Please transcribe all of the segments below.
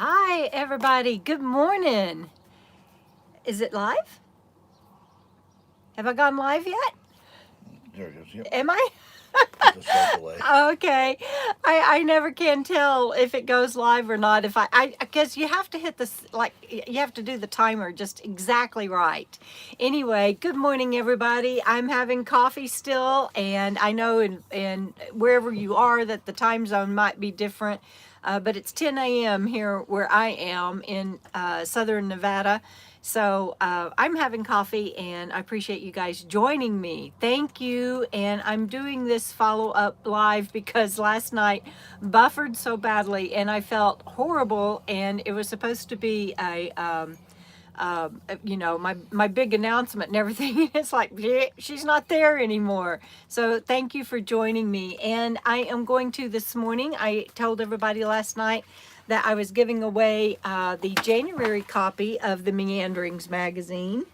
Hi, everybody. Good morning. Is it live? Have I gone live yet? There it is. Yep. Am I? With a slight delay. Okay. I never can tell if it goes live or not. If I because you have to hit this, like, you have to do the timer just exactly right. Anyway, good morning, everybody. I'm having coffee still, and I know in wherever you are that the time zone might be different. But it's 10 a.m. here where I am in southern Nevada. So I'm having coffee and I appreciate you guys joining me. Thank you. And I'm doing this follow up live because last night buffered so badly and I felt horrible. And it was supposed to be my big announcement and everything. It's like, she's not there anymore. So thank you for joining me. And I am going to this morning, I told everybody last night that I was giving away the January copy of the Meanderings magazine.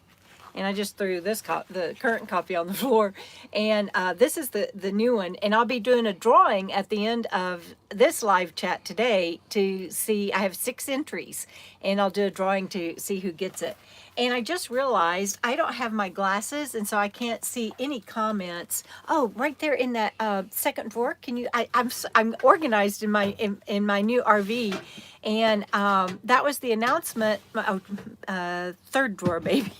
And I just threw the current copy on the floor, and this is the new one. And I'll be doing a drawing at the end of this live chat today to see. I have 6 entries, and I'll do a drawing to see who gets it. And I just realized I don't have my glasses, and so I can't see any comments. Oh, right there in that second drawer. Can you? I'm organized in my new RV, and that was the announcement. Third drawer, maybe.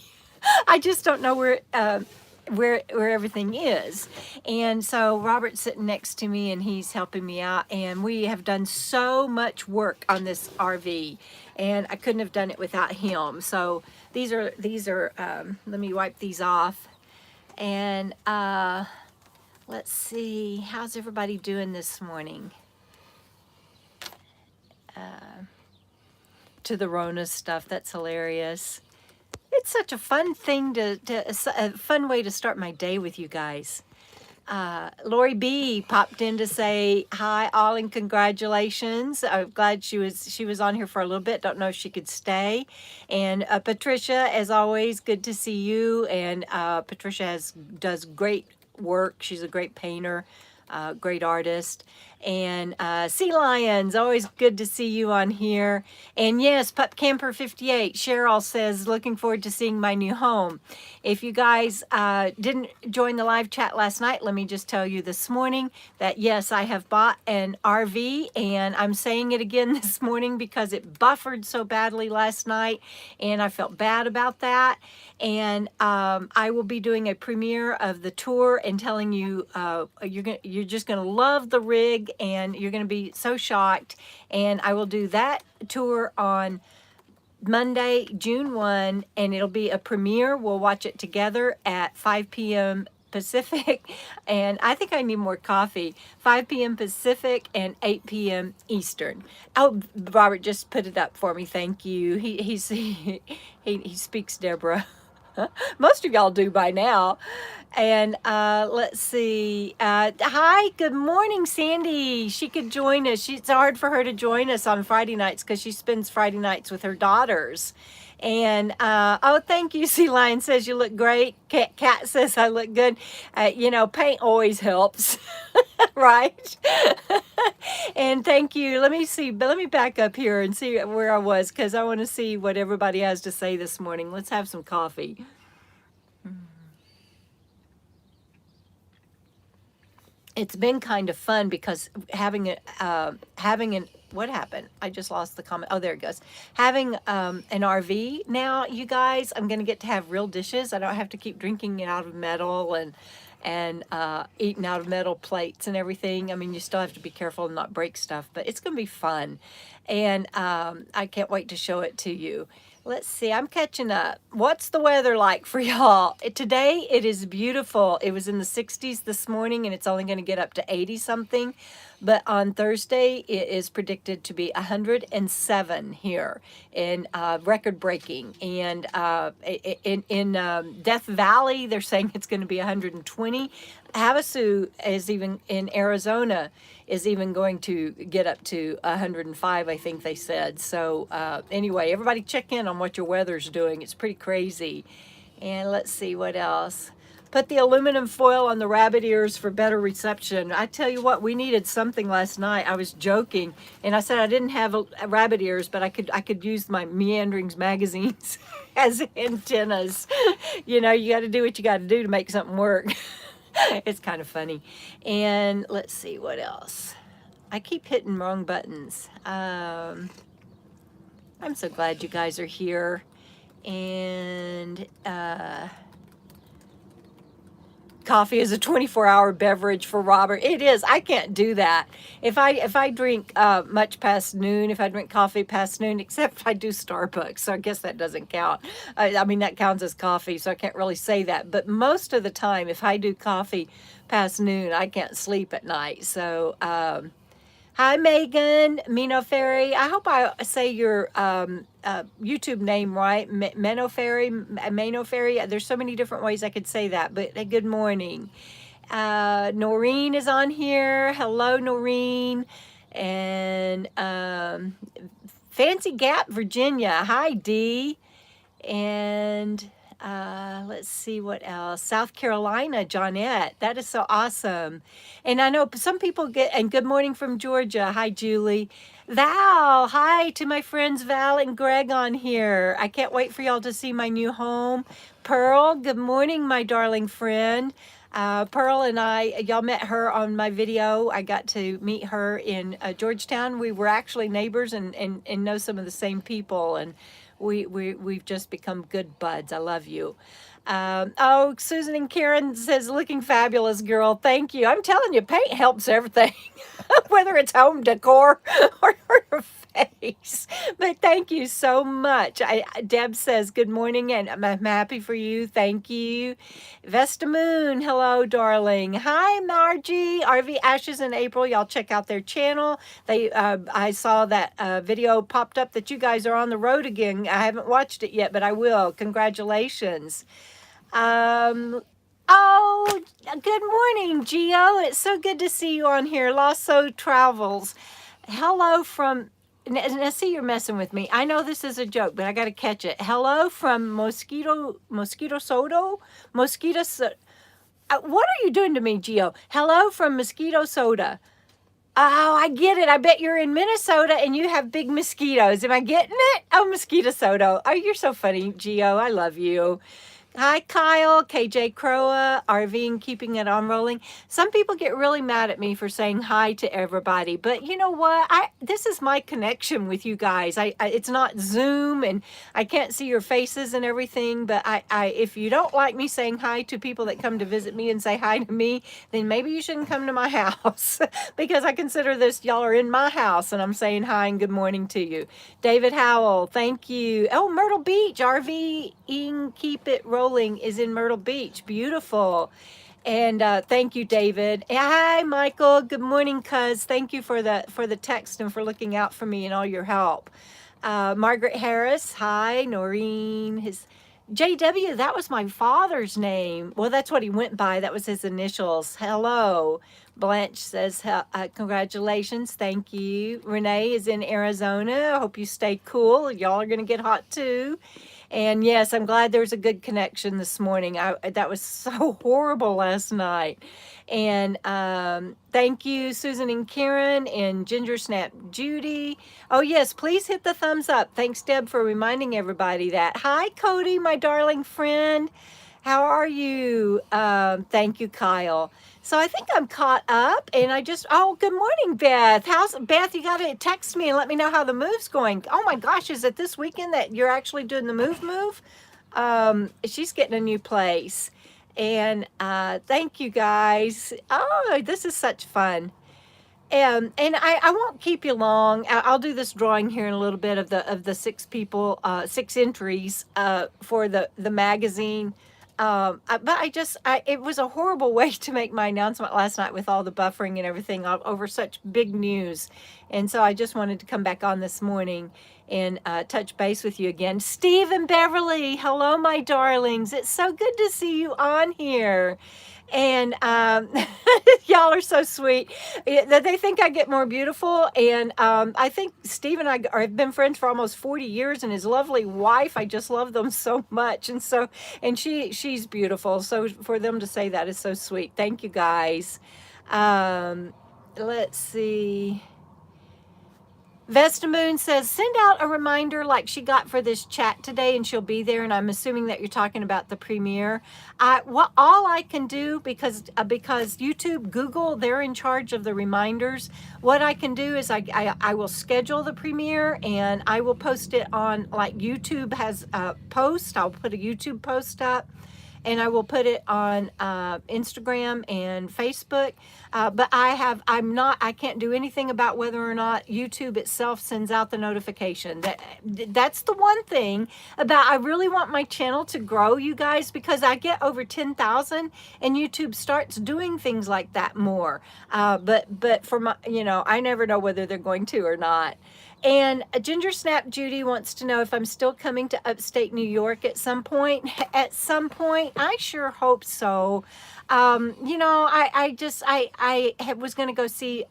I just don't know where everything is. And so Robert's sitting next to me and he's helping me out. And we have done so much work on this RV, and I couldn't have done it without him. So these are let me wipe these off. And let's see, how's everybody doing this morning? To the Rona stuff, that's hilarious. It's such a fun thing a fun way to start my day with you guys. Lori B popped in to say hi, all, and congratulations. I'm glad she was on here for a little bit. Don't know if she could stay. And Patricia, as always, good to see you. And Patricia does great work. She's a great painter, great artist. And Sea Lions, always good to see you on here. And yes, Pup Camper 58, Cheryl says, looking forward to seeing my new home. If you guys didn't join the live chat last night, let me just tell you this morning that yes, I have bought an RV, and I'm saying it again this morning because it buffered so badly last night, and I felt bad about that. And I will be doing a premiere of the tour and telling you you're just gonna love the rig, and you're gonna be so shocked. And I will do that tour on Monday, June 1, and it'll be a premiere. We'll watch it together at 5 p.m. Pacific, and I think I need more coffee. 5 p.m. Pacific and 8 p.m. Eastern. Oh, Robert just put it up for me. Thank you. He speaks Debra. Most of y'all do by now. And let's see. Hi, good morning, Sandy. She could join us. It's hard for her to join us on Friday nights because she spends Friday nights with her daughters. And oh, thank you. Sea Lion says you look great. Cat says I look good. Paint always helps, right? And thank you. Let me see. But let me back up here and see where I was because I want to see what everybody has to say this morning. Let's have some coffee. It's been kind of fun because having an what happened? I just lost the comment. Oh, there it goes. Having an RV now, you guys, I'm gonna get to have real dishes. I don't have to keep drinking it out of metal and eating out of metal plates and everything. I mean, you still have to be careful and not break stuff, but it's gonna be fun, and I can't wait to show it to you. Let's see, I'm catching up. What's the weather like for y'all? Today, it is beautiful. It was in the 60s this morning, and it's only going to get up to 80 something. But on Thursday, it is predicted to be 107 here in record breaking. And in Death Valley, they're saying it's going to be 120. Havasu is even in Arizona is even going to get up to 105, I think they said. So anyway, everybody check in on what your weather's doing. It's pretty crazy. And let's see what else. put the aluminum foil on the rabbit ears for better reception. I tell you what, we needed something last night. I was joking, and I said I didn't have a rabbit ears, but I could use my Meanderings magazines as antennas. You know, you got to do what you got to do to make something work. It's kind of funny. And let's see what else. I keep hitting wrong buttons. I'm so glad you guys are here. And coffee is a 24-hour beverage for Robert. It is. I can't do that. If I drink much past noon, if I drink coffee past noon, except if I do Starbucks, so I guess that doesn't count. I mean, that counts as coffee, so I can't really say that. But most of the time, if I do coffee past noon, I can't sleep at night. So, hi, Megan, Mino Ferry. I hope I say your YouTube name right. Mano Ferry, Mano Ferry. There's so many different ways I could say that, but good morning. Noreen is on here. Hello, Noreen. And Fancy Gap, Virginia. Hi, Dee. And let's see what else. South Carolina, Johnette. That is so awesome. And I know some people get, and good morning from Georgia. Hi, Julie. Val, hi to my friends Val and Greg on here. I can't wait for y'all to see my new home. Pearl, good morning, my darling friend. Pearl and y'all met her on my video. I got to meet her in Georgetown. We were actually neighbors and know some of the same people, and we've just become good buds. I love you. Oh, Susan and Karen says, looking fabulous, girl. Thank you. I'm telling you, paint helps everything, whether it's home decor or your face. But thank you so much. Deb says, good morning, and I'm happy for you. Thank you. Vesta Moon, hello, darling. Hi, Margie. RV Ashes in April. Y'all check out their channel. I saw that video popped up that you guys are on the road again. I haven't watched it yet, but I will. Congratulations. Oh, good morning, Gio. It's so good to see you on here. Lasso Travels. Hello from, and I see you're messing with me. I know this is a joke, but I got to catch it. Hello from Mosquito Soda? What are you doing to me, Gio? Hello from Mosquito Soda. Oh, I get it. I bet you're in Minnesota and you have big mosquitoes. Am I getting it? Oh, Mosquito Soda. Oh, you're so funny, Gio. I love you. Hi, Kyle, KJ Croa, RVing, keeping it on rolling. Some people get really mad at me for saying hi to everybody, but you know what? This is my connection with you guys. It's not Zoom, and I can't see your faces and everything, but if you don't like me saying hi to people that come to visit me and say hi to me, then maybe you shouldn't come to my house because I consider this, y'all are in my house, and I'm saying hi and good morning to you. David Howell, thank you. Oh, Myrtle Beach, RVing, keep it rolling. Is in Myrtle Beach. Beautiful. And thank you, David. Hi, Michael. Good morning, cuz. Thank you for the text and for looking out for me and all your help. Margaret Harris. Hi, Noreen. His JW, that was my father's name. Well, that's what he went by. That was his initials. Hello. Blanche says, congratulations. Thank you. Renee is in Arizona. I hope you stay cool. Y'all are going to get hot too. And yes, I'm glad there's a good connection this morning. That was so horrible last night. And thank you, Susan and Karen and Ginger Snap Judy. Oh, yes, please hit the thumbs up. Thanks, Deb, for reminding everybody that. Hi, Cody, my darling friend. How are you? Thank you, Kyle. So I think I'm caught up, and oh, good morning, Beth. Beth, you got to text me and let me know how the move's going. Oh my gosh, is it this weekend that you're actually doing the move? She's getting a new place. And thank you, guys. Oh, this is such fun. And I won't keep you long. I'll do this drawing here in a little bit of the 6 entries for the magazine. But it was a horrible way to make my announcement last night with all the buffering and everything over such big news. And so I just wanted to come back on this morning and touch base with you again. Steve and Beverly, hello, my darlings. It's so good to see you on here. And y'all are so sweet. That they think I get more beautiful. And I think Steve and I have been friends for almost 40 years, and his lovely wife, I just love them so much. And so, and she's beautiful. So for them to say that is so sweet. Thank you guys. Um, let's see. Vesta Moon says, send out a reminder like she got for this chat today, and she'll be there. And I'm assuming that you're talking about the premiere. All I can do, because YouTube, Google, they're in charge of the reminders. What I can do is I will schedule the premiere, and I will post it on, like YouTube has a post. I'll put a YouTube post up, and I will put it on Instagram and Facebook. But I can't do anything about whether or not YouTube itself sends out the notification. That's the one thing about, I really want my channel to grow, you guys, because I get over 10,000 and YouTube starts doing things like that more. But for my, I never know whether they're going to or not. And Ginger Snap Judy wants to know if I'm still coming to upstate New York at some point. At some point, I sure hope so. I was going to go see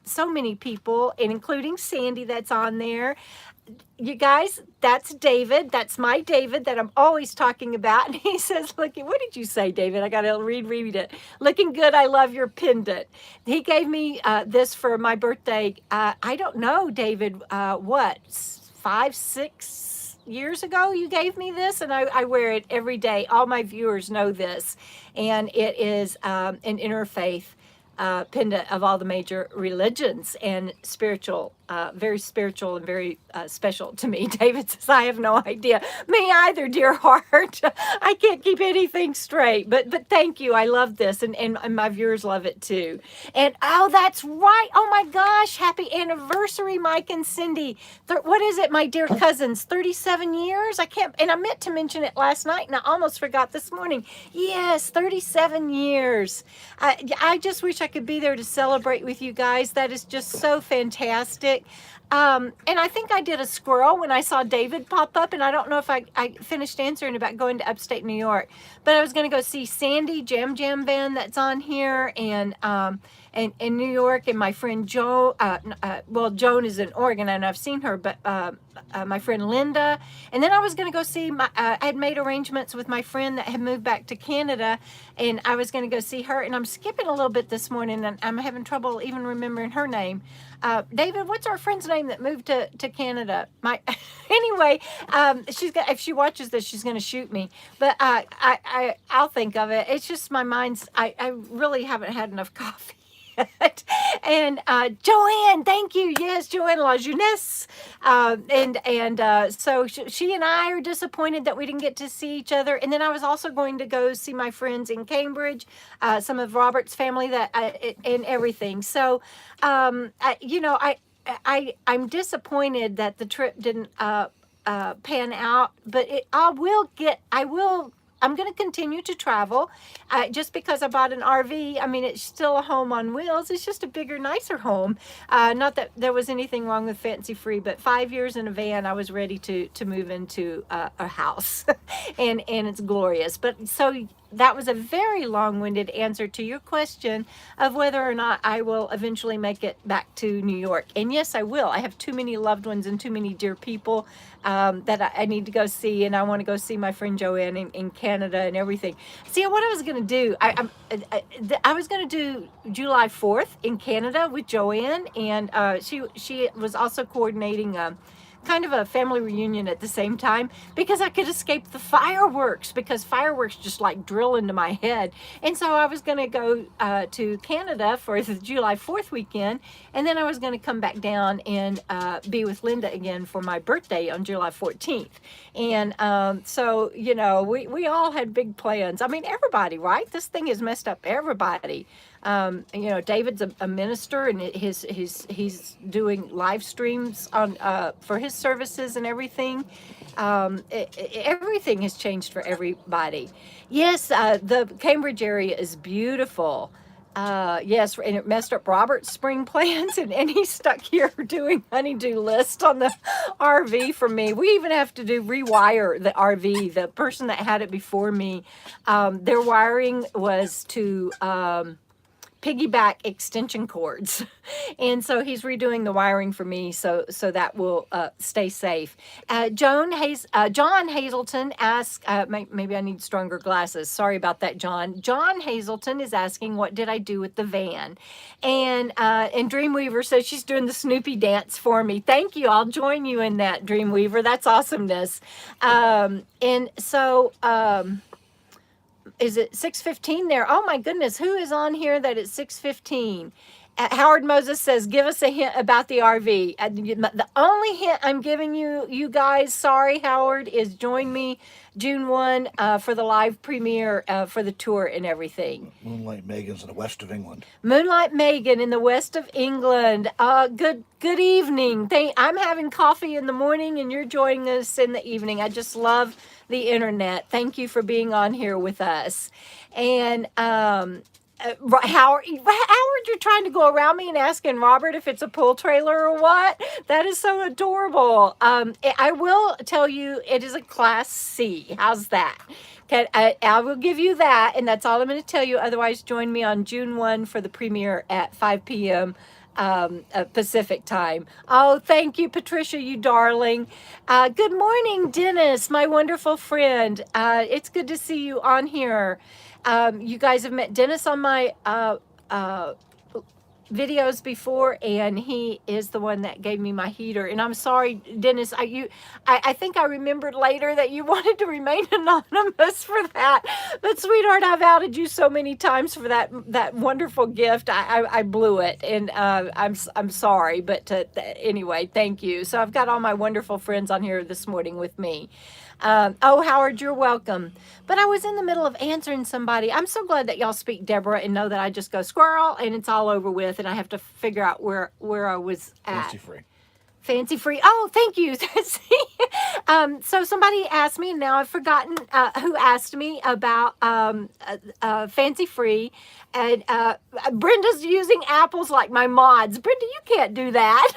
so many people, and including Sandy that's on there. You guys, that's David. That's my David that I'm always talking about. And he says, look, what did you say, David? I got to read it. Looking good. I love your pendant. He gave me this for my birthday. I don't know, David, 5, 6 years ago you gave me this, and I wear it every day. All my viewers know this. And it is an interfaith pendant of all the major religions, and spiritual, very spiritual and very special to me. David says, I have no idea. Me either, dear heart. I can't keep anything straight, but thank you. I love this, and my viewers love it too. And oh, that's right. Oh my gosh, happy anniversary, Mike and Cindy. What is it, my dear cousins? 37 years? And I meant to mention it last night, and I almost forgot this morning. Yes, 37 years. I just wish I could be there to celebrate with you guys. That is just so fantastic. And I think I did a squirrel when I saw David pop up, and I don't know if I finished answering about going to upstate New York, but I was going to go see Sandy Jam Band that's on here, and in New York, and my friend Joan is in Oregon, and I've seen her, but my friend Linda. And then I was going to go see I had made arrangements with my friend that had moved back to Canada, and I was going to go see her. And I'm skipping a little bit this morning, and I'm having trouble even remembering her name. David, what's our friend's name that moved to Canada? Anyway, if she watches this, she's going to shoot me. But I'll think of it. It's just my mind's. I really haven't had enough coffee. And Joanne, thank you. Yes, Joanne La Jeunesse. So she and I are disappointed that we didn't get to see each other. And then I was also going to go see my friends in Cambridge, some of Robert's family and everything. So, I'm disappointed that the trip didn't pan out, but I'm going to continue to travel just because I bought an RV. I mean, it's still a home on wheels. It's just a bigger, nicer home. Not that there was anything wrong with Fancy Free, but 5 years in a van, I was ready to move into a house, and it's glorious. But so that was a very long-winded answer to your question of whether or not I will eventually make it back to New York. And yes, I will. I have too many loved ones and too many dear people that I need to go see, and I want to go see my friend Joanne in Canada and everything. See, what I was going to do, I was going to do July 4th in Canada with Joanne, and she was also coordinating kind of a family reunion at the same time, because I could escape the fireworks, because fireworks just like drill into my head. And so I was going to go to Canada for the July 4th weekend, and then I was going to come back down and be with Linda again for my birthday on July 14th. And so, we all had big plans. I mean, everybody, right? This thing has messed up everybody. David's a minister, and he's doing live streams on for his services and everything. Everything has changed for everybody. Yes, the Cambridge area is beautiful. Yes, and it messed up Robert's spring plans, and he's stuck here doing honeydew list on the RV for me. We even have to rewire the RV. The person that had it before me, their wiring was to piggyback extension cords, and so he's redoing the wiring for me, so that will stay safe. John Hazelton asks, maybe I need stronger glasses. Sorry about that, John. John Hazelton is asking, what did I do with the van? And Dreamweaver says she's doing the Snoopy dance for me. Thank you. I'll join you in that, Dreamweaver. That's awesomeness. And so. Is it 6:15 there? Oh my goodness, who is on here that it's 6:15? Howard Moses says, give us a hint about the RV. The only hint I'm giving you guys, sorry Howard, is join me June 1 for the live premiere for the tour and everything. Moonlight Megan's in the west of England. Moonlight Megan in the west of England. Good evening. I'm having coffee in the morning and you're joining us in the evening. I just love the internet. Thank you for being on here with us. And Howard, you're trying to go around me and asking Robert if it's a pull trailer or what? That is so adorable. I will tell you, it is a Class C. How's that? Okay, I will give you that, and that's all I'm going to tell you. Otherwise, join me on June 1 for the premiere at 5 p.m. Pacific time. Oh, thank you, Patricia, you darling. Good morning, Dennis, my wonderful friend. It's good to see you on here. You guys have met Dennis on my videos before, and he is the one that gave me my heater. And I'm sorry, Dennis, I think I remembered later that you wanted to remain anonymous for that. But sweetheart, I've outed you so many times for that wonderful gift. I blew it, and I'm sorry. But anyway, thank you. So I've got all my wonderful friends on here this morning with me. Oh, Howard, you're welcome. But I was in the middle of answering somebody. I'm so glad that y'all speak Deborah and know that I just go squirrel and it's all over with, and I have to figure out where I was at. Fancy free. Fancy free. Oh, thank you. So somebody asked me, and now I've forgotten who asked me about Fancy Free. And Brenda's using apples like my mods. Brenda, you can't do that.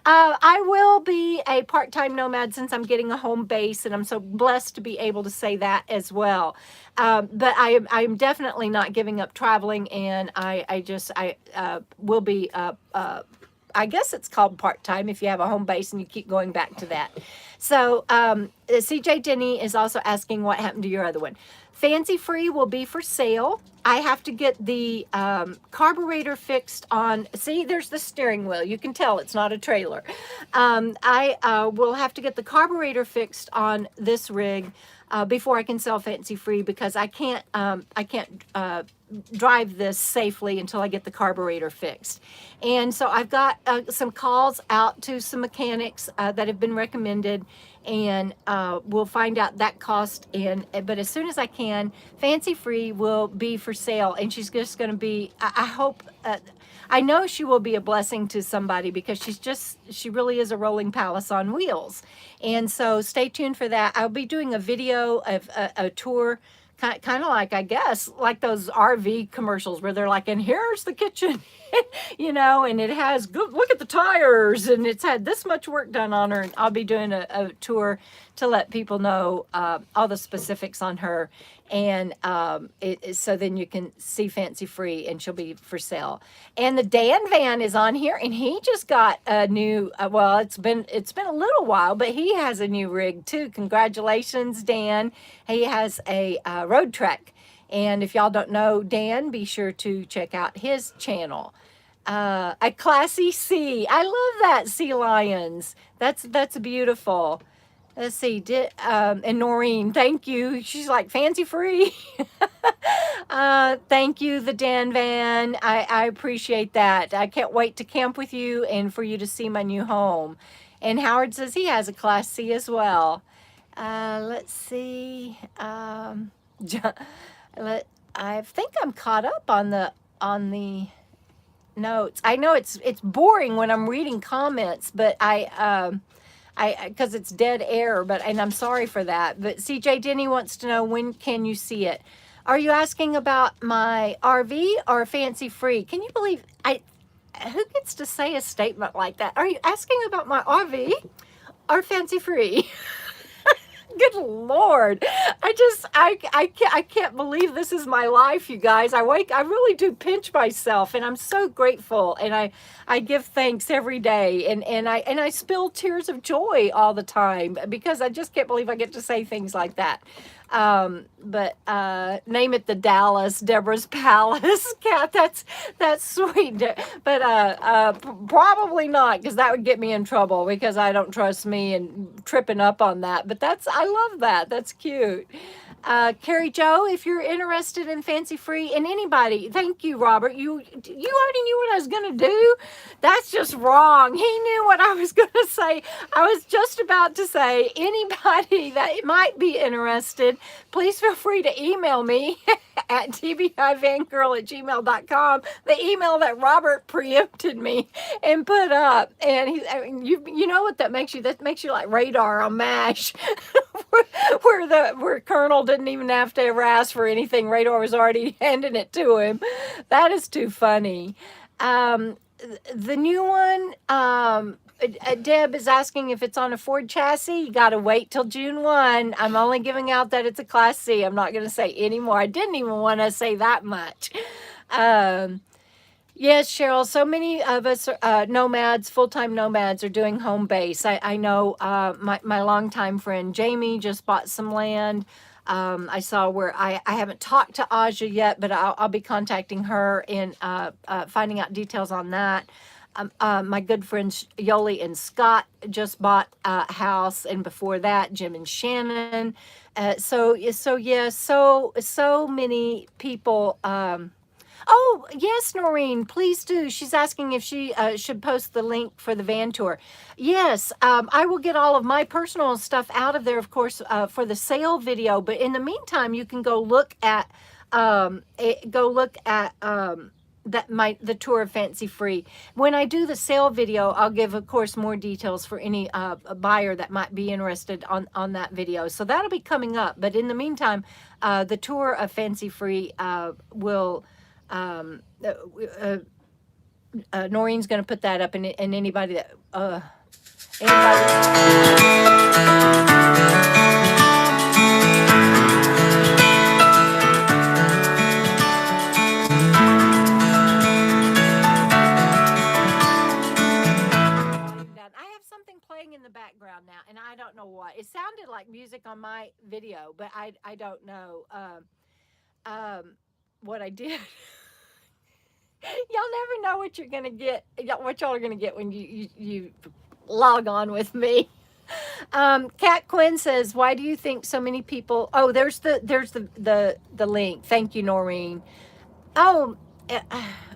I will be a part-time nomad since I'm getting a home base, and I'm so blessed to be able to say that as well. But I'm definitely not giving up traveling, and I will be I guess it's called part-time if you have a home base and you keep going back to that. So CJ Denny is also asking what happened to your other one. Fancy Free will be for sale. I have to get the carburetor fixed on, see, there's the steering wheel. You can tell it's not a trailer. I will have to get the carburetor fixed on this rig before I can sell Fancy Free, because I can't drive this safely until I get the carburetor fixed. And so I've got some calls out to some mechanics that have been recommended, and we'll find out that cost. But as soon as I can, Fancy Free will be for sale, and she's just going to be, I hope, I know she will be a blessing to somebody, because she really is a rolling palace on wheels. And so stay tuned for that. I'll be doing a video of a tour, kind of like, I guess, like those RV commercials where they're like, and here's the kitchen, and it has good, look at the tires, and it's had this much work done on her. And I'll be doing a tour to let people know all the specifics on her. And so then you can see Fancy Free, and she'll be for sale. And the Dan van is on here, and he just got a new, well, it's been a little while, but he has a new rig too. Congratulations, Dan. He has a road trek. And if y'all don't know Dan, be sure to check out his channel. A Classy C. I love that, Sea Lions. That's beautiful. Let's see, and Noreen, thank you. She's like, Fancy Free. Thank you, the Dan Van. I appreciate that. I can't wait to camp with you and for you to see my new home. And Howard says he has a Class C as well. Let's see. I think I'm caught up on the notes. I know it's boring when I'm reading comments, but because it's dead air, and I'm sorry for that. But CJ Denny wants to know, when can you see it? Are you asking about my RV or fancy free? Can you believe who gets to say a statement like that? Are you asking about my RV or fancy free? Good Lord. I can't believe this is my life, you guys. I really do pinch myself, and I'm so grateful, and I give thanks every day, and I spill tears of joy all the time because I just can't believe I get to say things like that. But name it the Dallas Deborah's Palace. Cat, that's sweet. But probably not, because that would get me in trouble, because I don't trust me and tripping up on that. But I love that. That's cute. Carrie Joe, if you're interested in fancy free, and anybody, thank you, Robert. You already knew what I was gonna do. That's just wrong. He knew what I was gonna say. I was just about to say, anybody that might be interested, please feel free to email me at tbivangirl@gmail.com, the email that Robert preempted me and put up. And you know what that makes you? That makes you like Radar on MASH, where Colonel didn't even have to ever ask for anything. Radar was already handing it to him. That is too funny. The new one, Deb is asking if it's on a Ford chassis. You got to wait till June 1. I'm only giving out that it's a Class C. I'm not going to say any more. I didn't even want to say that much. Yes, Cheryl, so many of us, nomads, full-time nomads, are doing home base. I know my longtime friend Jamie just bought some land. I saw where I haven't talked to Aja yet, but I'll be contacting her and finding out details on that. My good friends Yoli and Scott just bought a house, and before that, Jim and Shannon. So many people. Oh, yes, Noreen, please do. She's asking if she should post the link for the van tour. Yes, I will get all of my personal stuff out of there, of course, for the sale video. But in the meantime, you can go look at the tour of Fancy Free. When I do the sale video, I'll give, of course, more details for any buyer that might be interested on that video. So that'll be coming up. But in the meantime, the tour of Fancy Free will. Noreen's going to put that up, and anybody that I have something playing in the background now, and I don't know what. It sounded like music on my video, but I don't know what I did. Y'all never know what you're gonna get, what y'all are gonna get when you log on with me. Kat Quinn says, "Why do you think so many people?" Oh, there's the link. Thank you, Noreen. Oh,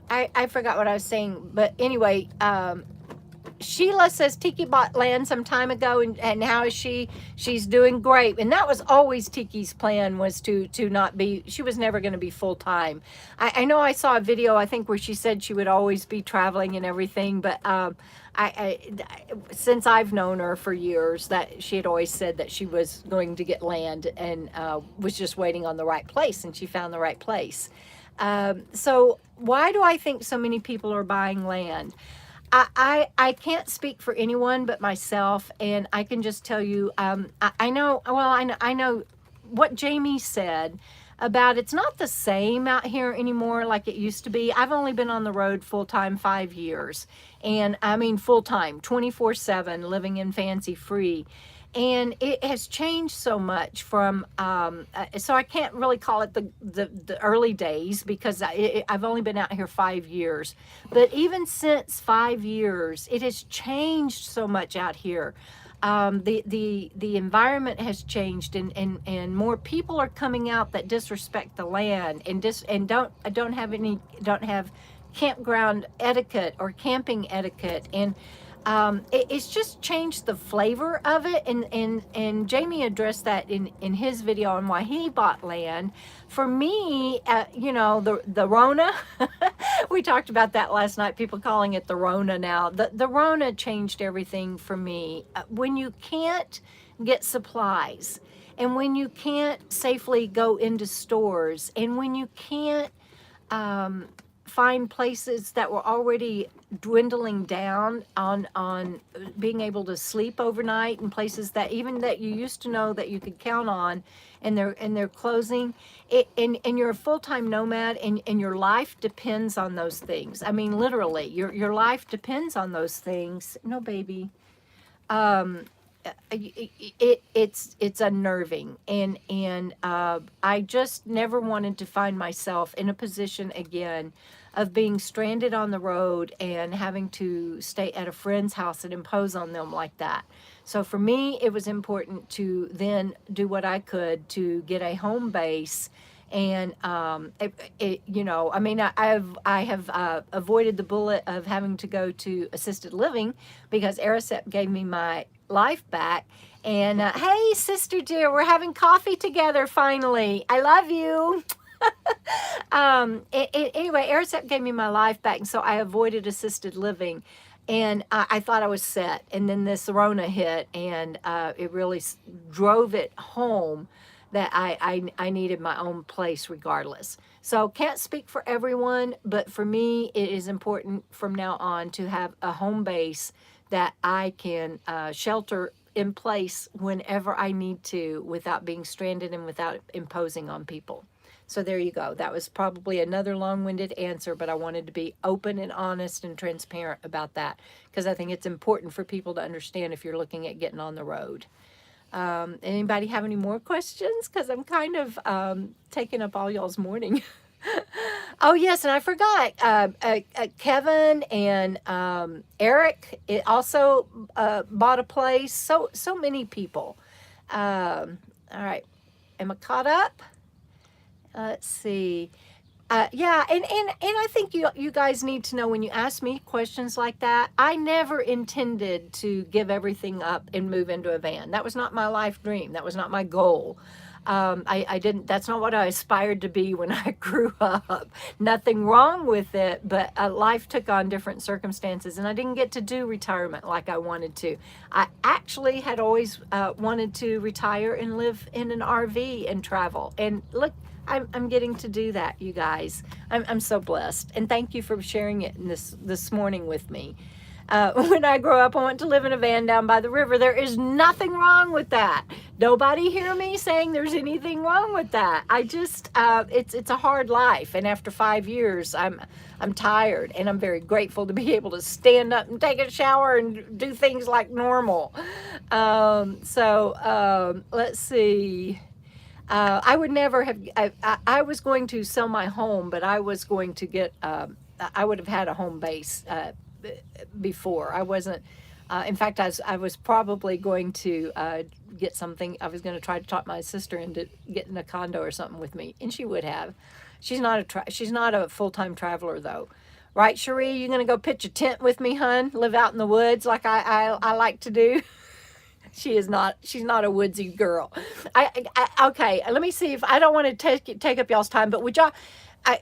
I forgot what I was saying, but anyway, Sheila says Tiki bought land some time ago, and how is she? She's doing great. And that was always Tiki's plan, was to not be, she was never going to be full time. I know I saw a video, I think, where she said she would always be traveling and everything, but since I've known her for years, that she had always said that she was going to get land and was just waiting on the right place, and she found the right place. So why do I think so many people are buying land? I can't speak for anyone but myself, and I can just tell you, I know what Jamie said about it's not the same out here anymore like it used to be. I've only been on the road full-time 5 years, and I mean full-time, 24/7, living in Fancy Free. And it has changed so much from, so I can't really call it the early days, because I've only been out here 5 years. But even since 5 years, it has changed so much out here. The environment has changed, and more people are coming out that disrespect the land and don't have campground etiquette or camping etiquette, and it's just changed the flavor of it, and Jamie addressed that in his video on why he bought land. For me, the Rona, we talked about that last night, people calling it the Rona now. The Rona changed everything for me. When you can't get supplies, and when you can't safely go into stores, and when you can't find places that were already dwindling down on being able to sleep overnight, and places that even that you used to know that you could count on, and they're closing, and you're a full-time nomad, and your life depends on those things. I mean, literally, your life depends on those things. No, baby. It's unnerving, and I just never wanted to find myself in a position again of being stranded on the road and having to stay at a friend's house and impose on them like that. So for me, it was important to then do what I could to get a home base. And I mean, I have avoided the bullet of having to go to assisted living, because Aricep gave me my life back. And hey, sister dear, we're having coffee together finally. I love you. Anyway, Aricep gave me my life back, and so I avoided assisted living. And I thought I was set, and then this Rona hit, and it really drove it home that I needed my own place regardless. So can't speak for everyone, but for me, it is important from now on to have a home base that I can shelter in place whenever I need to, without being stranded and without imposing on people. So there you go. That was probably another long-winded answer, but I wanted to be open and honest and transparent about that, because I think it's important for people to understand if you're looking at getting on the road. Anybody have any more questions? Because I'm kind of taking up all y'all's morning. Oh, yes, and I forgot. Kevin and Eric also bought a place. So many people. All right. Am I caught up? Let's see. Yeah, and I think you guys need to know, when you ask me questions like that, I never intended to give everything up and move into a van. That was not my life dream. That was not my goal. I didn't, that's not what I aspired to be when I grew up. Nothing wrong with it, but life took on different circumstances, and I didn't get to do retirement like I wanted to. I actually had always wanted to retire and live in an RV and travel. And look, I'm getting to do that, you guys. I'm so blessed, and thank you for sharing it this morning with me. When I grow up, I want to live in a van down by the river. There is nothing wrong with that. Nobody hear me saying there's anything wrong with that. I just it's a hard life, and after 5 years, I'm tired, and I'm very grateful to be able to stand up and take a shower and do things like normal. Let's see. I would never have, I was going to sell my home, but I was going to get, I would have had a home base before. I wasn't, in fact, I was probably going to get something. I was going to try to talk my sister into getting a condo or something with me, and she would have. She's not a full-time traveler, though. Right, Cherie? You going to go pitch a tent with me, hun? Live out in the woods like I like to do? She's not a woodsy girl. Okay, let me see if I don't want to take up y'all's time, but would y'all,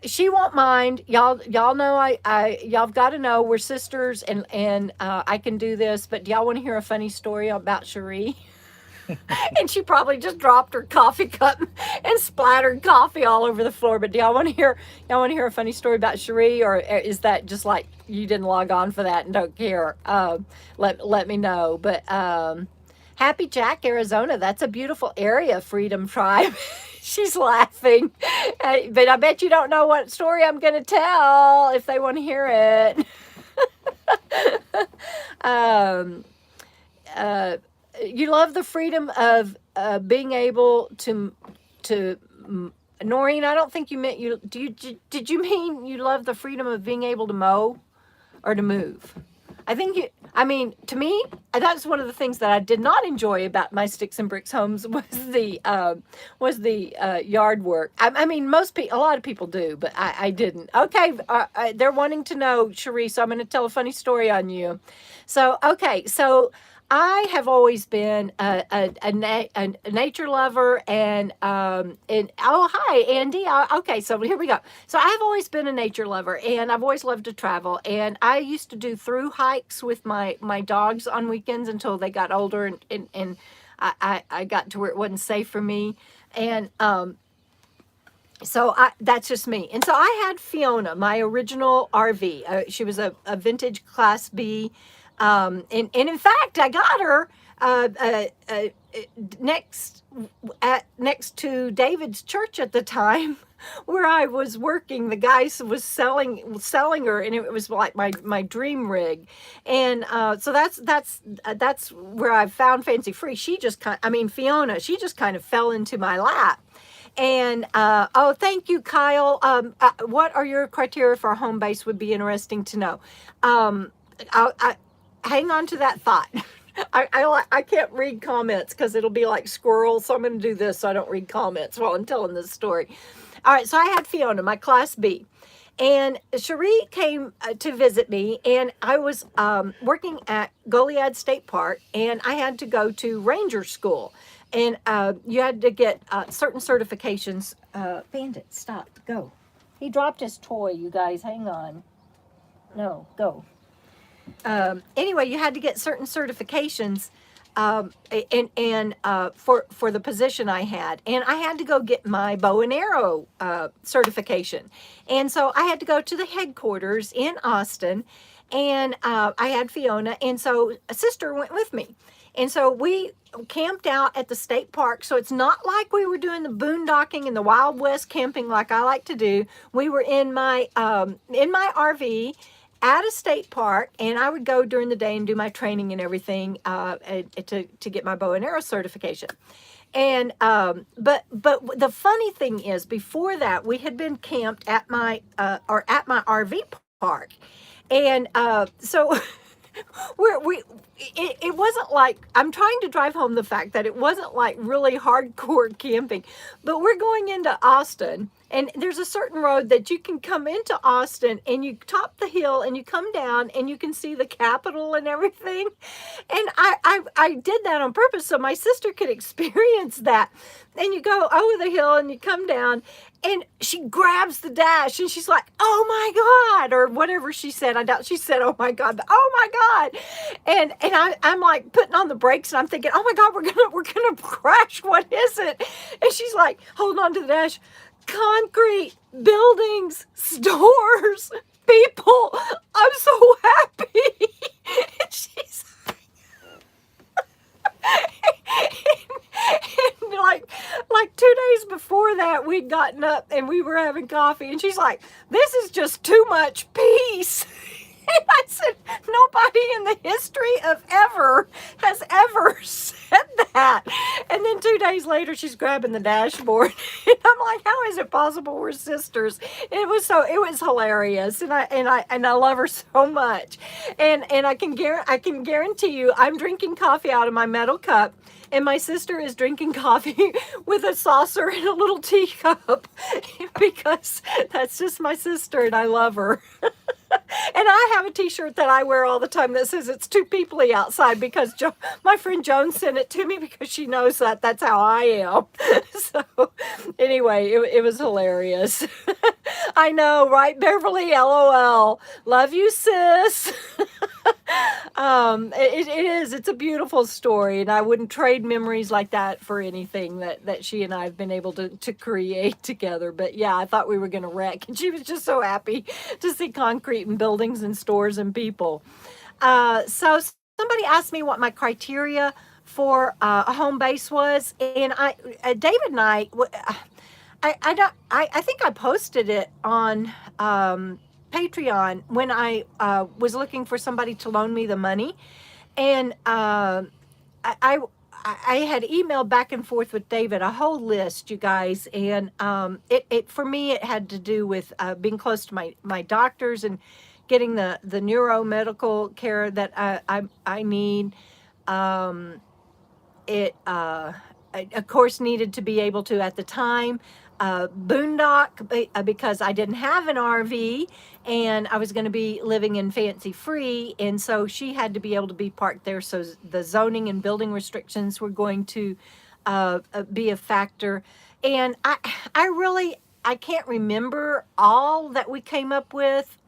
she won't mind. Y'all know y'all got to know we're sisters, and I can do this, but do y'all want to hear a funny story about Cherie? And she probably just dropped her coffee cup and splattered coffee all over the floor. But do y'all want to hear a funny story about Cherie, or is that just like you didn't log on for that and don't care? Let me know. But Happy Jack, Arizona. That's a beautiful area, Freedom Tribe. She's laughing. But I bet you don't know what story I'm going to tell if they want to hear it. You love the freedom of being able to Noreen, I don't think you meant you. Did you mean you love the freedom of being able to mow or to move? To me, that's one of the things that I did not enjoy about my sticks and bricks homes was the yard work. A lot of people do, but I didn't. Okay, they're wanting to know, Cherie, so I'm going to tell a funny story on you. So I have always been a nature lover, and oh, hi, Andy. Okay, so here we go. So I've always been a nature lover, and I've always loved to travel, and I used to do through hikes with my dogs on weekends until they got older, and I got to where it wasn't safe for me. And so that's just me. And so I had Fiona, my original RV. She was a vintage Class B. And in fact, I got her uh, uh, uh, next next to David's church at the time where I was working. The guy was selling her, and it was like my dream rig. And so that's where I found Fancy Free. Fiona, she just kind of fell into my lap. And oh, thank you, Kyle. What are your criteria for a home base? Would be interesting to know. I hang on to that thought. I can't read comments because it'll be like squirrels. So I'm going to do this so I don't read comments while I'm telling this story. All right, so I had Fiona, my Class B. And Cherie came to visit me, and I was working at Goliad State Park, and I had to go to Ranger School. And you had to get certain certifications. Bandit, stop, go. He dropped his toy, you guys, hang on. No, go. Anyway, you had to get certain certifications for the position I had, and I had to go get my bow and arrow certification. And so I had to go to the headquarters in Austin, and I had Fiona, and so a sister went with me. And so we camped out at the state park. So it's not like we were doing the boondocking and the Wild West camping like I like to do. We were in my RV at a state park, and I would go during the day and do my training and everything to get my bow and arrow certification. And but the funny thing is, before that, we had been camped at my RV park, and so it wasn't like, I'm trying to drive home the fact that it wasn't like really hardcore camping, but we're going into Austin, and there's a certain road that you can come into Austin, and you top the hill and you come down and you can see the Capitol and everything. And I did that on purpose so my sister could experience that. And you go over the hill and you come down, and she grabs the dash and she's like, "Oh my God," or whatever she said. I doubt she said, "Oh my God," but "Oh my God." And I'm like putting on the brakes, and I'm thinking, "Oh my God, we're gonna crash. What is it?" And she's like holding on to the dash. Concrete, buildings, stores, people. I'm so happy. And she's and like 2 days before that, we'd gotten up and we were having coffee, and she's like, "This is just too much peace." And I said, "Nobody in the history of ever has ever said that." And then 2 days later, she's grabbing the dashboard, and I'm like, "How is it possible we're sisters?" It was hilarious, and I love her so much, and I can guarantee you, I'm drinking coffee out of my metal cup, and my sister is drinking coffee with a saucer and a little teacup, because that's just my sister, and I love her. And I have a t-shirt that I wear all the time that says "It's too peoply outside," because my friend Joan sent it to me because she knows that that's how I am. So anyway, it was hilarious. I know, right, Beverly? LOL. Love you, sis. It is. It's a beautiful story, and I wouldn't trade memories like that for anything that she and I have been able to create together. But yeah, I thought we were going to wreck, and she was just so happy to see concrete and buildings and stores and people. So somebody asked me what my criteria for a home base was, and David and I think I posted it on Patreon when I was looking for somebody to loan me the money, and I had emailed back and forth with David a whole list, you guys, and it for me, it had to do with being close to my doctors and getting the neuromedical care that I need. I, of course, needed to be able to, at the time, boondock, because I didn't have an RV, and I was going to be living in Fancy Free, and so she had to be able to be parked there. So the zoning and building restrictions were going to be a factor. And I can't remember all that we came up with.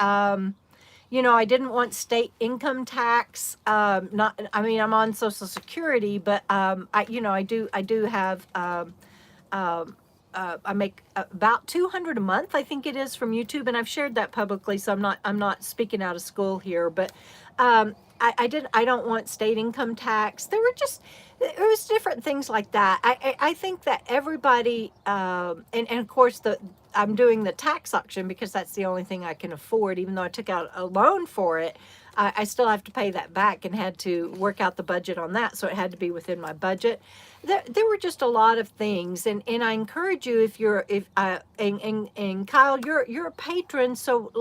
I didn't want state income tax. Not, I mean, I'm on Social Security, but I do have. I make about 200 a month, I think it is, from YouTube, and I've shared that publicly, so I'm not speaking out of school here, but I don't want state income tax. There was different things like that. I think that everybody, and of course I'm doing the tax auction because that's the only thing I can afford, even though I took out a loan for it. I still have to pay that back and had to work out the budget on that, so it had to be within my budget. There were just a lot of things, and I encourage you, and Kyle, you're a patron, so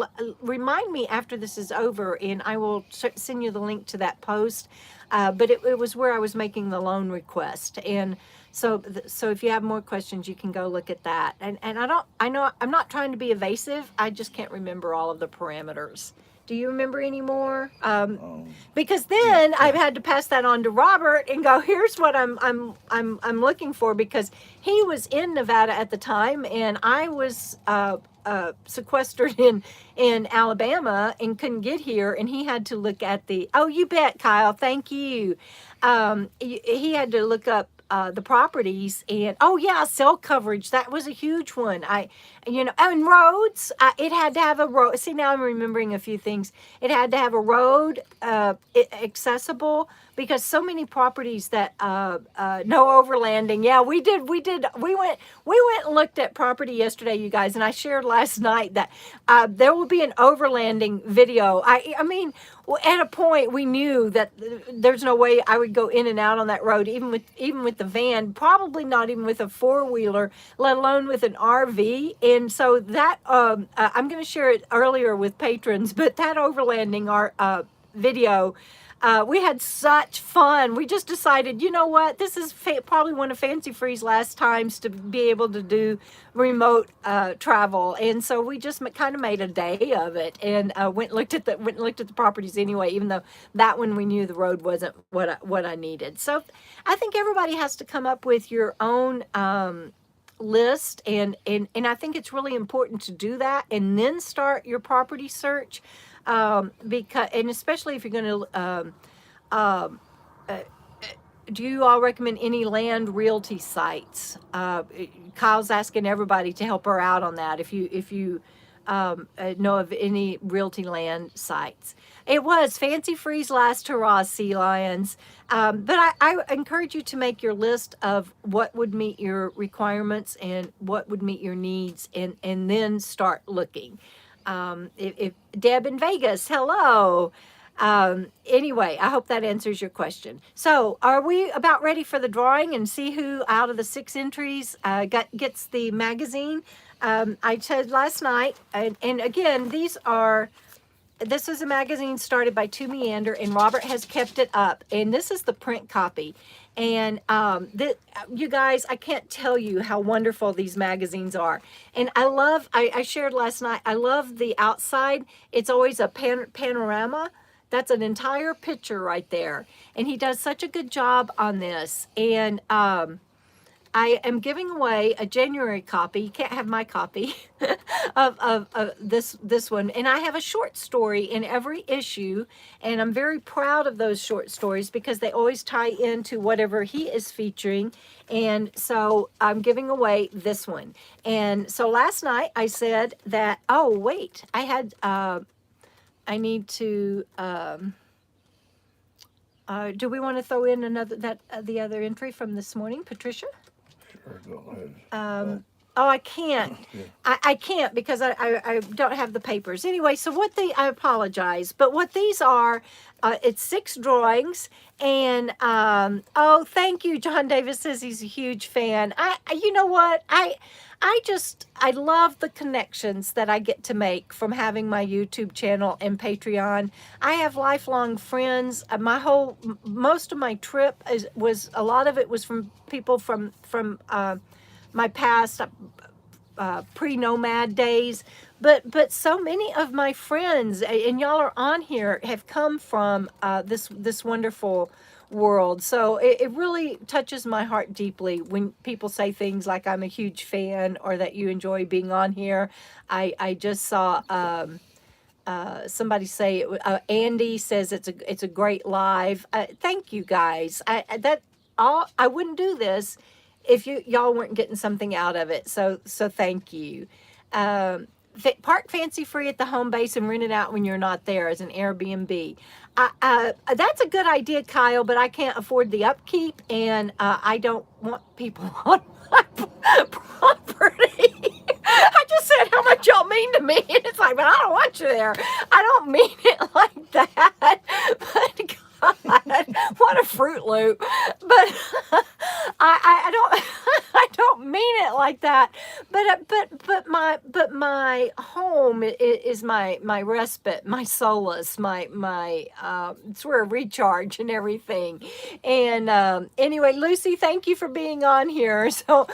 remind me after this is over, and I will send you the link to that post. But it was where I was making the loan request, and so if you have more questions, you can go look at that. And I know I'm not trying to be evasive. I just can't remember all of the parameters. Do you remember any more? Because then I've had to pass that on to Robert and go, here's what I'm looking for, because he was in Nevada at the time and I was sequestered in Alabama and couldn't get here, and he had to look at oh, you bet, Kyle, thank you. He had to look up the properties, and oh yeah, cell coverage, that was a huge one. And roads, it had to have a road. See, now I'm remembering a few things. It had to have a road accessible, because so many properties that no overlanding. Yeah, we went and looked at property yesterday, you guys, and I shared last night that there will be an overlanding video. I mean, at a point we knew that there's no way I would go in and out on that road, even with the van, probably not even with a four-wheeler, let alone with an RV. And so that I'm going to share it earlier with patrons, but that overlanding video, we had such fun. We just decided, you know what, this is probably one of Fancy Free's last times to be able to do remote travel, and so we just kind of made a day of it, and went and looked at the properties anyway, even though that one we knew the road wasn't what I needed. So I think everybody has to come up with your own list, and I think it's really important to do that and then start your property search, because, and especially if you're going to do you all recommend any land realty sites? Kyle's asking everybody to help her out on that. If you know of any realty land sites. It was Fancy Free's last hurrah, Sea Lions. But I encourage you to make your list of what would meet your requirements and what would meet your needs, and then start looking. If Deb in Vegas, hello. Anyway, I hope that answers your question. So are we about ready for the drawing and see who out of the 6 entries gets the magazine? I said last night, and again, this is a magazine started by To Meander, and Robert has kept it up, and this is the print copy. And you guys, I can't tell you how wonderful these magazines are. And I shared last night, I love the outside. It's always a panorama. That's an entire picture right there. And he does such a good job on this. And I am giving away a January copy. You can't have my copy of this one. And I have a short story in every issue, and I'm very proud of those short stories because they always tie into whatever he is featuring. And so I'm giving away this one. And so last night I said that, oh wait, I need to do we want to throw in the other entry from this morning, Patricia? Sure, go ahead. Oh, I can't. Yeah. I can't because I don't have the papers. Anyway, so I apologize, but what these are, it's 6 drawings, and oh, thank you. John Davis says he's a huge fan. You know what? I love the connections that I get to make from having my YouTube channel and Patreon. I have lifelong friends. Most of my trip a lot of it was from people from my past pre-Nomad days, but so many of my friends, and y'all are on here, have come from this wonderful world. So it really touches my heart deeply when people say things like I'm a huge fan or that you enjoy being on here. I just saw somebody say Andy says it's a great live. Thank you guys. I wouldn't do this if y'all weren't getting something out of it. So thank you. Park fancy free at the home base and rent it out when you're not there as an Airbnb. That's a good idea, Kyle, but I can't afford the upkeep, and I don't want people on my property. I just said how much y'all mean to me, and it's like, but I don't want you there. I don't mean it like that. But God, what a Fruit Loop. But I don't I don't mean it like that. But my home is my respite, my solace, my it's where I recharge and everything. And anyway, Lucy, thank you for being on here. So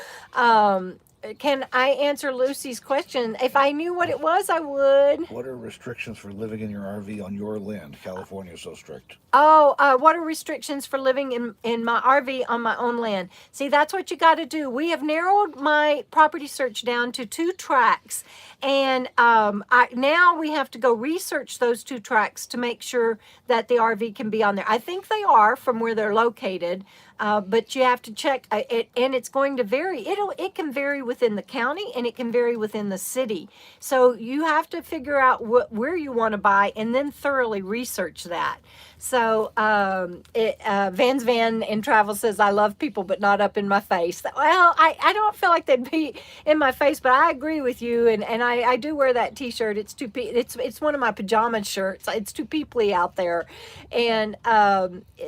can I answer Lucy's question? If I knew what it was, I would. What are restrictions for living in your RV on your land? California is so strict. Oh, what are restrictions for living in my RV on my own land? See, that's what you got to do. We have narrowed my property search down to 2 tracts. And now we have to go research those 2 tracts to make sure that the RV can be on there. I think they are from where they're located. But you have to check it, and it's going to vary. It can vary within the county, and it can vary within the city. So you have to figure out where you want to buy, and then thoroughly research that. So Van's Van in Travel says, I love people, but not up in my face. Well, I don't feel like they'd be in my face, but I agree with you. And I do wear that t-shirt. It's one of my pajama shirts. It's too peoply out there. And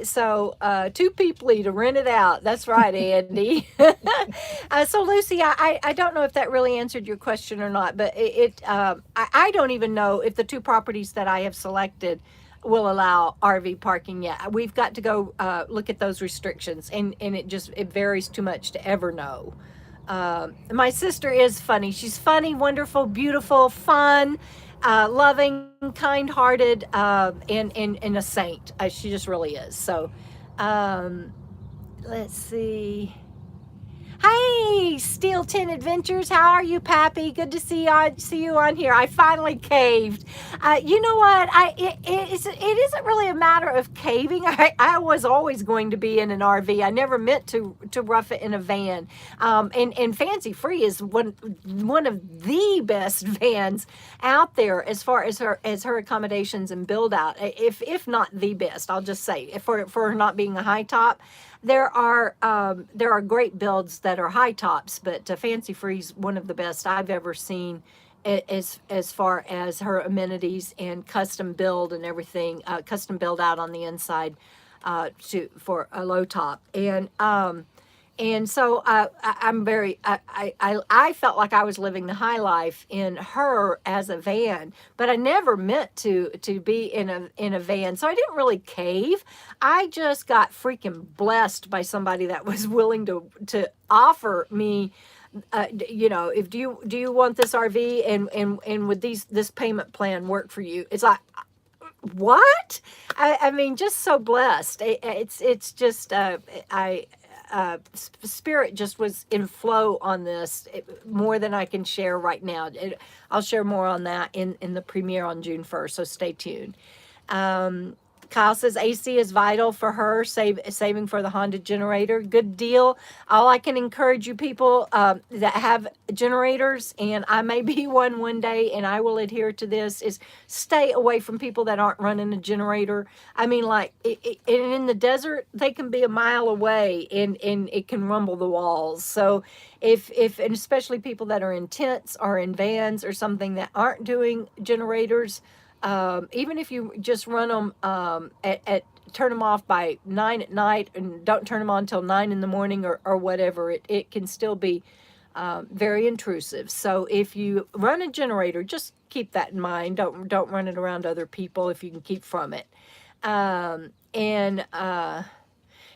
so too peoply to rent it out. That's right, Andy. So Lucy, I don't know if that really answered your question or not, but I don't even know if the 2 properties that I have selected will allow RV parking yet. We've got to go look at those restrictions, and it varies too much to ever know. My sister is funny. She's funny, wonderful, beautiful, fun, loving, kind-hearted, and a saint. She just really is. So let's see. Hey, Steel Tin Adventures, how are you, Pappy? Good to see you on here. I finally caved. You know what? It isn't really a matter of caving. I was always going to be in an RV. I never meant to rough it in a van. And Fancy Free is one of the best vans out there as far as her accommodations and build out. If not the best, I'll just say for her not being a high top. There are great builds that are high tops, but Fancy Free's one of the best I've ever seen as far as her amenities and custom build and everything, custom build out on the inside for a low top. And so I felt like I was living the high life in her as a van, but I never meant to be in a van. So I didn't really cave. I just got freaking blessed by somebody that was willing to offer me, if do you want this RV and would this payment plan work for you? It's like, what? I mean, just so blessed. It's just spirit just was in flow on this more than I can share right now. I'll share more on that in the premiere on June 1st, so stay tuned. Kyle says AC is vital for her, saving for the Honda generator. Good deal. All I can encourage you people that have generators, and I may be one day, and I will adhere to this, is stay away from people that aren't running a generator. I mean, like, in the desert, they can be a mile away, and it can rumble the walls. So and especially people that are in tents or in vans or something that aren't doing generators, even if you just run them turn them off by 9 at night and don't turn them on until 9 in the morning or whatever, it can still be very intrusive. So if you run a generator, just keep that in mind. Don't run it around other people if you can keep from it.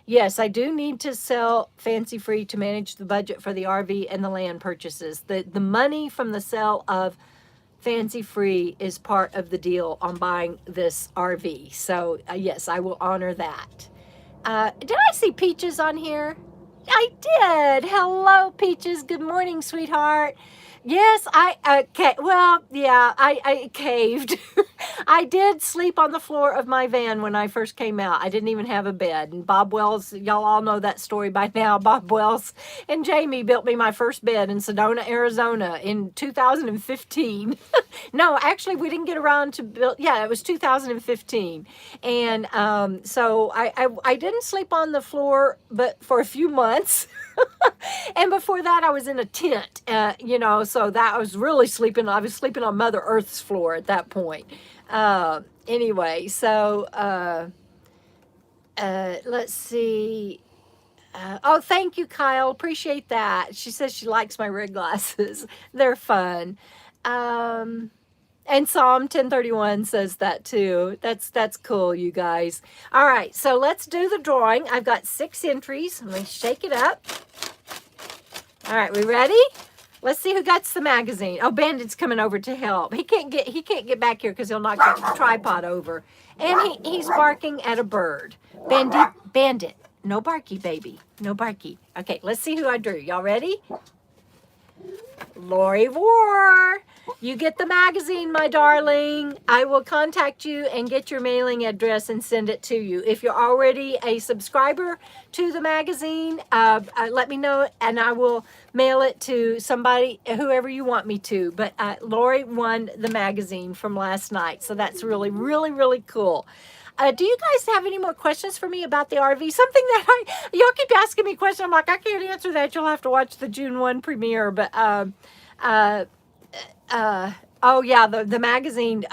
Yes, I do need to sell Fancy Free to manage the budget for the RV and the land purchases. The money from the sale of Fancy Free is part of the deal on buying this RV. So yes, I will honor that. Did I see Peaches on here? I did. Hello, Peaches. Good morning, sweetheart. Yes, well, yeah, I caved. I did sleep on the floor of my van when I first came out. I didn't even have a bed. And Bob Wells, y'all all know that story by now. Bob Wells and Jamie built me my first bed in Sedona, Arizona in 2015. No, actually, we didn't get around to build. Yeah, it was 2015. And so I didn't sleep on the floor, but for a few months. And before that, I was in a tent, so that I was really sleeping. I was sleeping on Mother Earth's floor at that point. Anyway, so let's see. Oh, thank you, Kyle. Appreciate that. She says she likes my red glasses. They're fun. Um, and Psalm 1031 says that too. That's cool, you guys. All right, so let's do the drawing. I've got 6 entries. Let me shake it up. All right, we ready? Let's see who gets the magazine. Oh, Bandit's coming over to help. He can't get back here because he'll knock the tripod over. And he's barking at a bird. Bandit. No barky, baby. No barky. Okay, let's see who I drew. Y'all ready? Lori War. You get the magazine, my darling. I will contact you and get your mailing address and send it to you. If you're already a subscriber to the magazine, let me know and I will mail it to somebody, whoever you want me to. But Lori won the magazine from last night, so that's really, really, really cool. Do you guys have any more questions for me about the RV? Something that y'all keep asking me questions. I'm like, I can't answer that. You'll have to watch the June 1 premiere. But oh yeah, the magazine,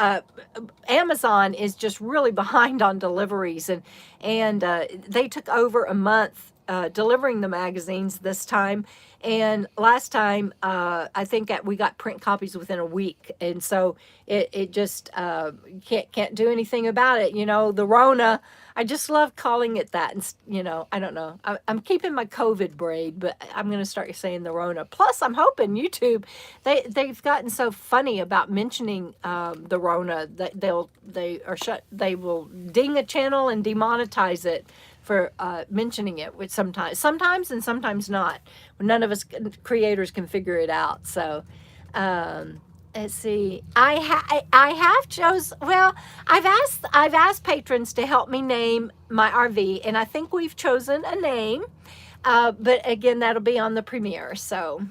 Amazon is just really behind on deliveries, and they took over a month delivering the magazines this time. And last time, I think we got print copies within a week, and so it just can't do anything about it. The Rona. I just love calling it that, and I don't know. I'm keeping my COVID braid, but I'm going to start saying the Rona. Plus, I'm hoping YouTube, they've gotten so funny about mentioning the Rona that they will ding a channel and demonetize it for mentioning it, which sometimes and sometimes not. None of us creators can figure it out. So let's see. I have well, I've asked patrons to help me name my RV, and I think we've chosen a name. But again, that'll be on the premiere. So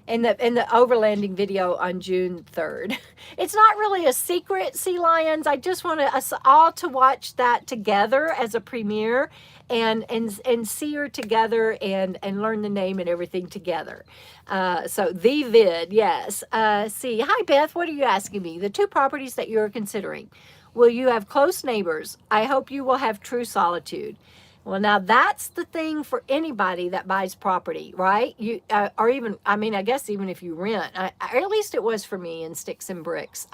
in the overlanding video on June 3rd. It's not really a secret, Sea Lions. I just want us all to watch that together as a premiere and see her together and learn the name and everything together. So the vid, yes. See, hi Beth, what are you asking me? The 2 properties that you're considering. Will you have close neighbors? I hope you will have true solitude. Well, now that's the thing for anybody that buys property, right? Or even, I guess even if you rent, or at least it was for me in Sticks and Bricks.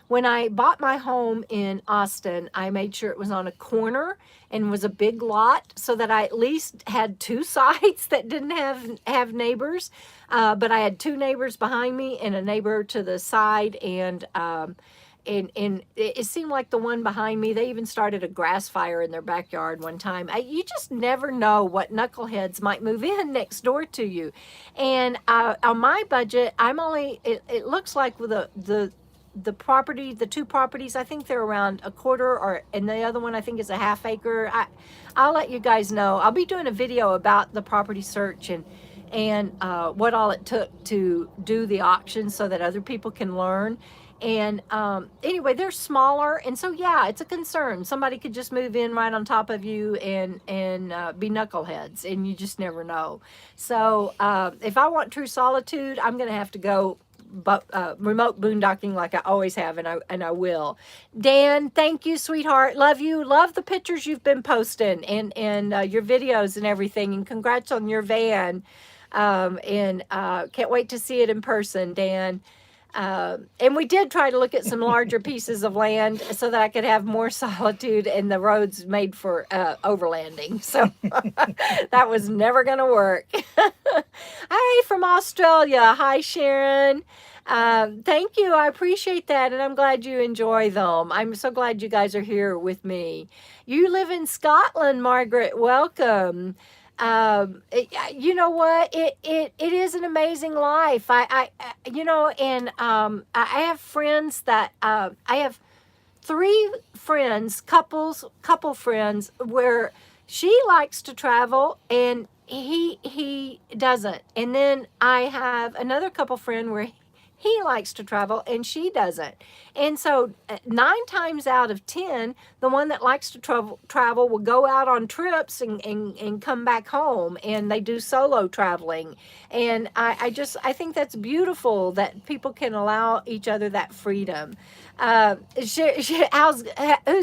When I bought my home in Austin, I made sure it was on a corner and was a big lot so that I at least had 2 sides that didn't have neighbors. But I had 2 neighbors behind me and a neighbor to the side, and it seemed like the one behind me, they even started a grass fire in their backyard one time. You just never know what knuckleheads might move in next door to you. And on my budget, it looks like with the property, the 2 properties, I think they're around a quarter, and the other one I think is a half acre. I'll let you guys know. I'll be doing a video about the property search and what all it took to do the auction so that other people can learn. And anyway, they're smaller, and so yeah, it's a concern. Somebody could just move in right on top of you and be knuckleheads, and you just never know. So if I want true solitude, I'm gonna have to go remote boondocking like I always have, and I will. Dan, thank you, sweetheart. Love you. Love the pictures you've been posting and your videos and everything. And congrats on your van. And can't wait to see it in person, Dan. And we did try to look at some larger pieces of land so that I could have more solitude and the roads made for overlanding. So that was never going to work. Hi from Australia. Hi, Sharon. Thank you. I appreciate that. And I'm glad you enjoy them. I'm so glad you guys are here with me. You live in Scotland, Margaret. Welcome. You know what? It is an amazing life. You know, and I have friends that I have three friends, couple friends, where she likes to travel and he doesn't. And then I have another couple friend where he likes to travel and she doesn't. And so 9 times out of 10, the one that likes to travel will go out on trips and come back home, and they do solo traveling. And I think that's beautiful that people can allow each other that freedom. Who's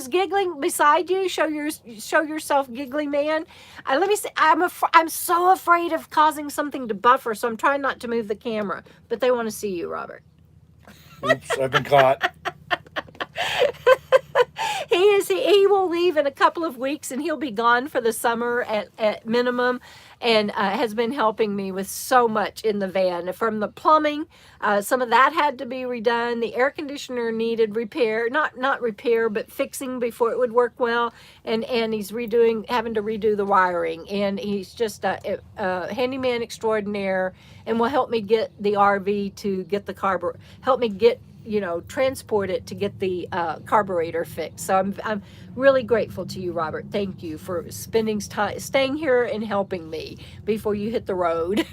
giggling beside you? Show yourself, giggly man. Let me see. I'm so afraid of causing something to buffer, so I'm trying not to move the camera. But they want to see you, Robert. Oops, I've been caught. He will leave in a couple of weeks, and he'll be gone for the summer at minimum, and has been helping me with so much in the van. From the plumbing, some of that had to be redone. The air conditioner needed repair, not repair, but fixing before it would work well. And he's having to redo the wiring. And he's just a handyman extraordinaire, and will help me get the RV to get the carburetor, help me get, transport it to get the carburetor fixed. So I'm really grateful to you, Robert. Thank you for spending time, staying here and helping me before you hit the road.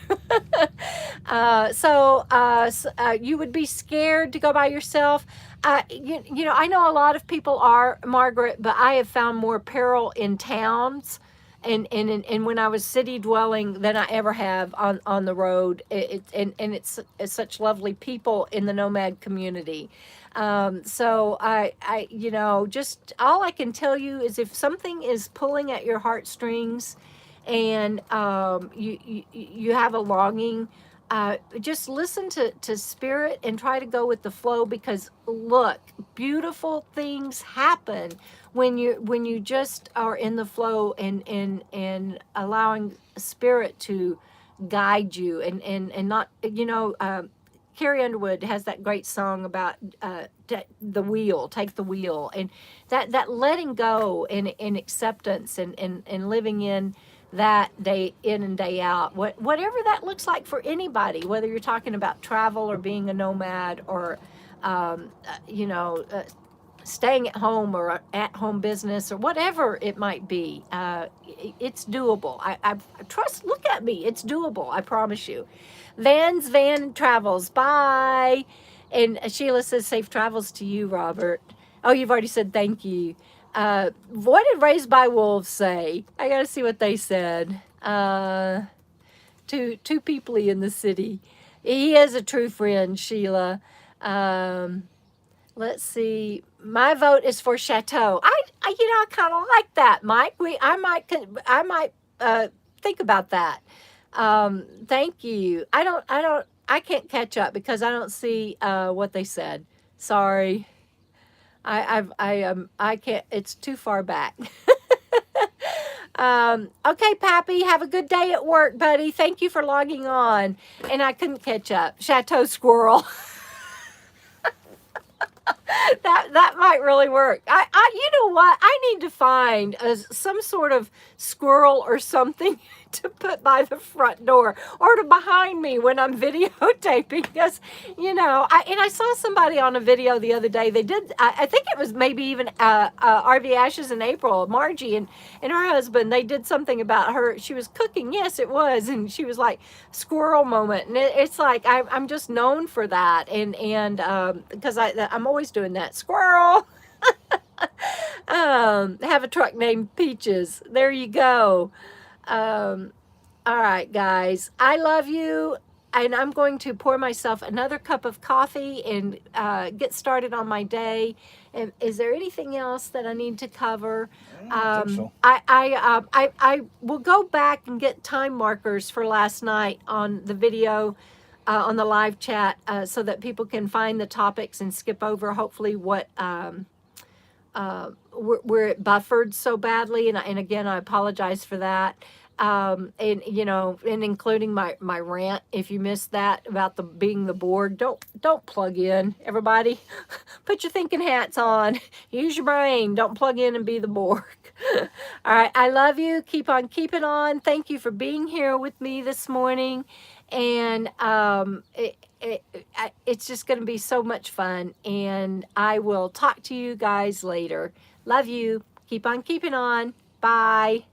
You would be scared to go by yourself. I know a lot of people are, Margaret, but I have found more peril in towns and when I was city dwelling than I ever have on the road. It's such lovely people in the Nomad community. So just all I can tell you is, if something is pulling at your heartstrings and you have a longing, just listen to spirit and try to go with the flow, because look, beautiful things happen when you just are in the flow and allowing spirit to guide you and not, Carrie Underwood has that great song about the wheel, take the wheel, and that letting go and acceptance and living in that day in and day out, whatever that looks like for anybody, whether you're talking about travel or being a nomad or um, uh, you know uh, staying at home or at home business or whatever it might be. It's doable. I trust, look at me, it's doable, I promise you. Van Travels, bye. And Sheila says safe travels to you, Robert. Oh, you've already said thank you. What did Raised by Wolves say? I gotta see what they said. Two people in the city. He is a true friend, Sheila. Let's see. My vote is for Chateau. I kind of like that, Mike. I might think about that. Thank you. I can't catch up because I don't see what they said. Sorry. I can't. It's too far back. Okay, Pappy, have a good day at work, buddy. Thank you for logging on. And I couldn't catch up. Chateau Squirrel. That might really work. You know what? I need to find some sort of squirrel or something to put by the front door or to behind me when I'm videotaping, because I saw somebody on a video the other day. They did, I think it was maybe even RV Ashes in April, Margie and her husband. They did something about her. She was cooking. Yes, it was, and she was like squirrel moment, and it's like I'm just known for that, and because I'm always doing that squirrel. Have a truck named Peaches. There you go. All right, guys, I love you, and I'm going to pour myself another cup of coffee and get started on my day. And is there anything else that I need to cover? I think so. I will go back and get time markers for last night on the video, on the live chat, so that people can find the topics and skip over hopefully what where it buffered so badly. And again, I apologize for that. And and including my rant. If you missed that about the being the board, don't plug in. Everybody, put your thinking hats on. Use your brain. Don't plug in and be the board. All right, I love you. Keep on keeping on. Thank you for being here with me this morning, and it's just going to be so much fun. And I will talk to you guys later. Love you. Keep on keeping on. Bye.